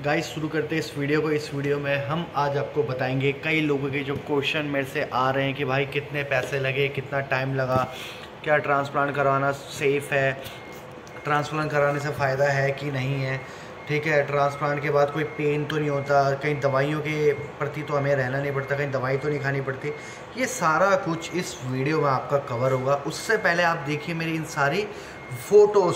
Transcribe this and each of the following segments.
Guys शुरू करते हैं इस वीडियो को। इस वीडियो में हम आज आपको बताएंगे कई लोगों के जो क्वेश्चन मेरे से आ रहे हैं कि भाई कितने पैसे लगे, कितना टाइम लगा, क्या ट्रांसप्लांट करवाना सेफ़ है, ट्रांसप्लांट कराने से फ़ायदा है कि नहीं है, ठीक है, ट्रांसप्लांट के बाद कोई पेन तो नहीं होता, कहीं दवाइयों के प्रति तो हमें रहना नहीं पड़ता, कहीं दवाई तो नहीं खानी पड़ती। ये सारा कुछ इस वीडियो में आपका कवर होगा। उससे पहले आप देखिए मेरी इन सारी फ़ोटोज़।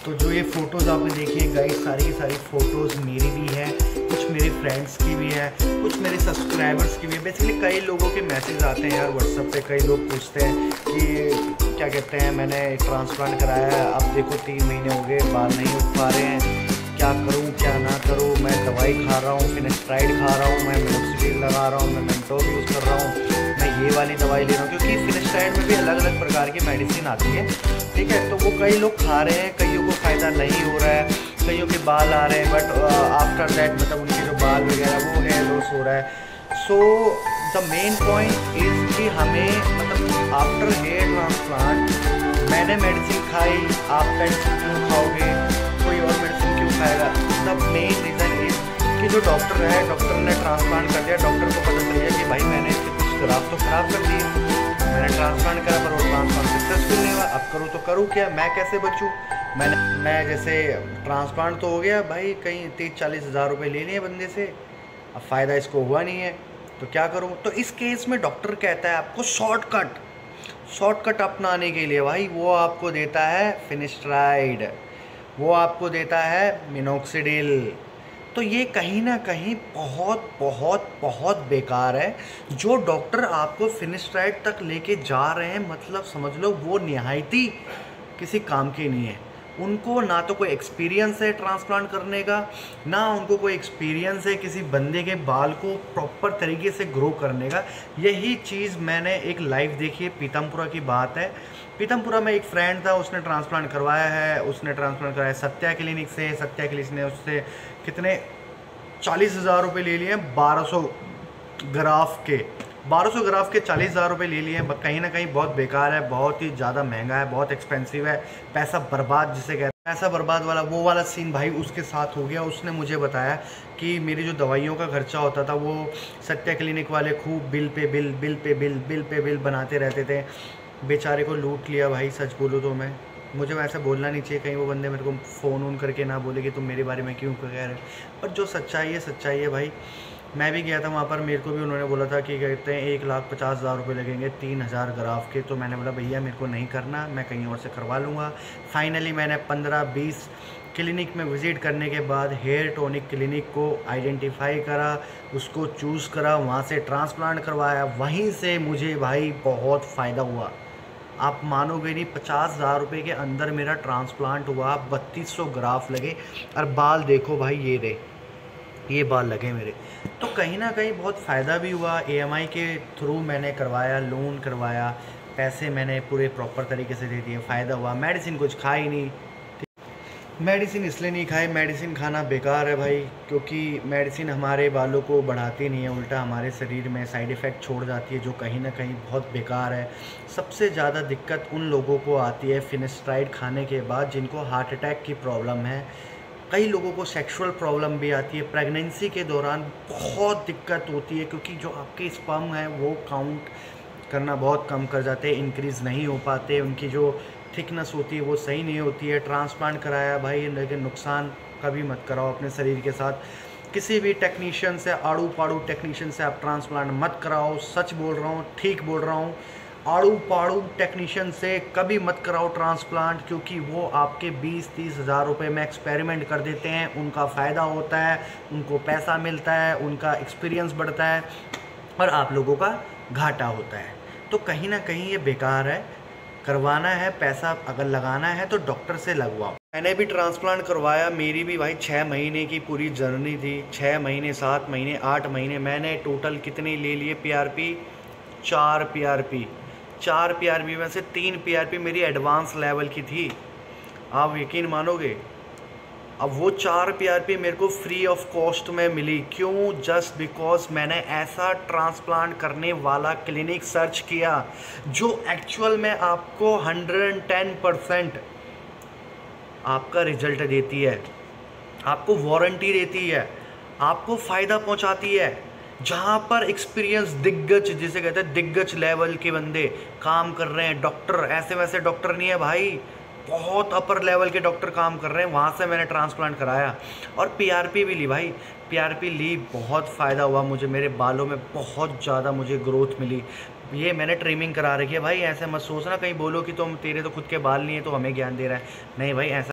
तो जो ये फ़ोटोज़ आपने देखी है गाइस, सारी की सारी फ़ोटोज़ मेरी भी है, कुछ मेरे फ्रेंड्स की भी है, कुछ मेरे सब्सक्राइबर्स की भी है। बेसिकली कई लोगों के मैसेज आते हैं यार व्हाट्सएप पे, कई लोग पूछते हैं कि क्या कहते हैं मैंने ट्रांसप्लांट कराया है, अब देखो 3 महीने हो गए, बाल नहीं उग पा रहे हैं, क्या करूँ क्या ना करूँ, मैं दवाई खा रहा हूँ, फिनेस्ट्राइड खा रहा हूँ, मैं मिनोक्सिडिल लगा रहा हूँ, मैं मेंटोल यूज़ कर रहा हूँ, मैं ये वाली दवाई ले रहा हूँ, क्योंकि फिनेस्ट्राइड में भी अलग अलग प्रकार की मेडिसिन आती है, ठीक है। तो वो कई लोग खा रहे हैं, कईयों को फ़ायदा नहीं हो रहा है, कईयों के बाल आ रहे हैं, बट आफ्टर दैट मतलब उनके जो बाल वगैरह वो हेयर लॉस हो रहा है। So the main point is कि हमें मतलब आफ्टर हेयर ट्रांसप्लांट मैंने मेडिसिन खाई, आप मेडिसिन क्यों खाओगे, कोई और मेडिसिन क्यों खाएगा। द मेन रीज़न इज़ कि जो डॉक्टर है, डॉक्टर ने ट्रांसप्लांट कर दिया, डॉक्टर को पता चल गया कि भाई मैंने इसके कुछ ग्राफ तो ख़राब कर दिए, मैंने ट्रांसप्लांट करा पर वो ट्रांसप्लांट सक्सेसफुल नहीं हुआ, अब करूँ तो करूँ क्या, मैं कैसे बचूँ। मैं जैसे ट्रांसप्लांट तो हो गया भाई, कहीं 30-40 हज़ार रुपये ले लिए बंदे से, अब फ़ायदा इसको हुआ नहीं है तो क्या करूँ। तो इस केस में डॉक्टर कहता है आपको शॉर्टकट अपनाने के लिए, भाई वो आपको देता है फिनेस्ट्राइड, वो आपको देता है मिनोक्सिडिल। तो ये कहीं ना कहीं बहुत बहुत बहुत बेकार है। जो डॉक्टर आपको फिनेस्ट्राइड तक लेके जा रहे हैं, मतलब समझ लो वो निहायती किसी काम के नहीं है। उनको ना तो कोई एक्सपीरियंस है ट्रांसप्लांट करने का, ना उनको कोई एक्सपीरियंस है किसी बंदे के बाल को प्रॉपर तरीके से ग्रो करने का। यही चीज़ मैंने एक लाइव देखी है, पीतमपुरा की बात है। पीतमपुरा में एक फ्रेंड था, उसने ट्रांसप्लांट करवाया है, उसने ट्रांसप्लांट कराया सत्या क्लिनिक से। सत्या क्लिनिक ने उससे कितने 40 हज़ार रुपये ले लिए हैं, 1200 ग्राफ के 40 हज़ार रुपये ले लिए हैं। कहीं ना कहीं बहुत बेकार है, बहुत ही ज़्यादा महंगा है, बहुत एक्सपेंसिव है, पैसा बर्बाद जिसे कहते हैं, पैसा बर्बाद वाला वो वाला सीन भाई उसके साथ हो गया। उसने मुझे बताया कि मेरी जो दवाइयों का खर्चा होता था वो सत्या क्लिनिक वाले खूब बिल पे बिल बनाते रहते थे। बेचारे को लूट लिया भाई, सच बोलूँ तो मुझे वैसे बोलना नहीं चाहिए, कहीं वो बंदे मेरे को फ़ोन करके ना बोले कि तुम मेरे बारे में क्यों कह रहे हो, पर जो सच्चाई है भाई। मैं भी गया था वहाँ पर, मेरे को भी उन्होंने बोला था कि कहते हैं 1,50,000 रुपये लगेंगे 3,000 ग्राफ के। तो मैंने बोला भैया मेरे को नहीं करना, मैं कहीं और से करवा लूँगा। फाइनली मैंने 15-20 क्लिनिक में विज़िट करने के बाद हेयर टॉनिक क्लिनिक को आइडेंटिफाई करा, उसको चूज़ करा, वहाँ से ट्रांसप्लांट करवाया। वहीं से मुझे भाई बहुत फ़ायदा हुआ, आप मानोगे नहीं। 50,000 रुपये के अंदर मेरा ट्रांसप्लांट हुआ, 3200 ग्राफ लगे, और बाल देखो भाई, ये बाल लगे मेरे। तो कहीं ना कहीं बहुत फ़ायदा भी हुआ। EMI के थ्रू मैंने करवाया, लोन करवाया, पैसे मैंने पूरे प्रॉपर तरीके से दे दिए, फ़ायदा हुआ। मेडिसिन कुछ खाई नहीं, मेडिसिन इसलिए नहीं खाई, मेडिसिन खाना बेकार है भाई, क्योंकि मेडिसिन हमारे बालों को बढ़ाती नहीं है, उल्टा हमारे शरीर में साइड इफ़ेक्ट छोड़ जाती है, जो कहीं ना कहीं बहुत बेकार है। सबसे ज़्यादा दिक्कत उन लोगों को आती है फिनेस्ट्राइड खाने के बाद जिनको हार्ट अटैक की प्रॉब्लम है। कई लोगों को सेक्सुअल प्रॉब्लम भी आती है, प्रेगनेंसी के दौरान बहुत दिक्कत होती है, क्योंकि जो आपके स्पर्म है वो काउंट करना बहुत कम कर जाते हैं, इंक्रीज़ नहीं हो पाते, उनकी जो थिकनेस होती है वो सही नहीं होती है। ट्रांसप्लांट कराया भाई, लेकिन नुकसान कभी मत कराओ अपने शरीर के साथ। किसी भी टेक्नीशियन से, आड़ू पाड़ू टेक्नीशियन से आप ट्रांसप्लांट मत कराओ, सच बोल रहा हूँ, ठीक बोल रहा हूँ। आड़ू पाड़ू टेक्नीशियन से कभी मत कराओ ट्रांसप्लांट, क्योंकि वो आपके 20-30 हज़ार रुपये में एक्सपेरिमेंट कर देते हैं। उनका फ़ायदा होता है, उनको पैसा मिलता है, उनका एक्सपीरियंस बढ़ता है, और आप लोगों का घाटा होता है। तो कहीं ना कहीं ये बेकार है। करवाना है, पैसा अगर लगाना है तो डॉक्टर से लगवाओ। मैंने भी ट्रांसप्लांट करवाया, मेरी भी भाई 6 महीने की पूरी जर्नी थी। 6 महीने, 7 महीने, 8 महीने, मैंने टोटल कितने ले लिए PRP? 4 PRP में से 3 PRP मेरी एडवांस लेवल की थी। आप यकीन मानोगे अब वो 4 पीआरपी मेरे को फ्री ऑफ कॉस्ट में मिली। क्यों? जस्ट बिकॉज मैंने ऐसा ट्रांसप्लांट करने वाला क्लिनिक सर्च किया जो एक्चुअल में आपको 110% आपका रिजल्ट देती है, आपको वारंटी देती है, आपको फ़ायदा पहुंचाती है। जहाँ पर एक्सपीरियंस दिग्गज, जिसे कहते हैं दिग्गज लेवल के बंदे काम कर रहे हैं, डॉक्टर ऐसे वैसे डॉक्टर नहीं है भाई, बहुत अपर लेवल के डॉक्टर काम कर रहे हैं, वहाँ से मैंने ट्रांसप्लांट कराया और पीआरपी भी ली भाई। पीआरपी ली, बहुत फ़ायदा हुआ मुझे, मेरे बालों में बहुत ज़्यादा मुझे ग्रोथ मिली। ये मैंने ट्रिमिंग करा रखी है भाई, ऐसे मत सोचना कहीं बोलो कि तुम तेरे तो खुद के बाल नहीं है तो हमें ज्ञान दे रहा है, नहीं भाई ऐसा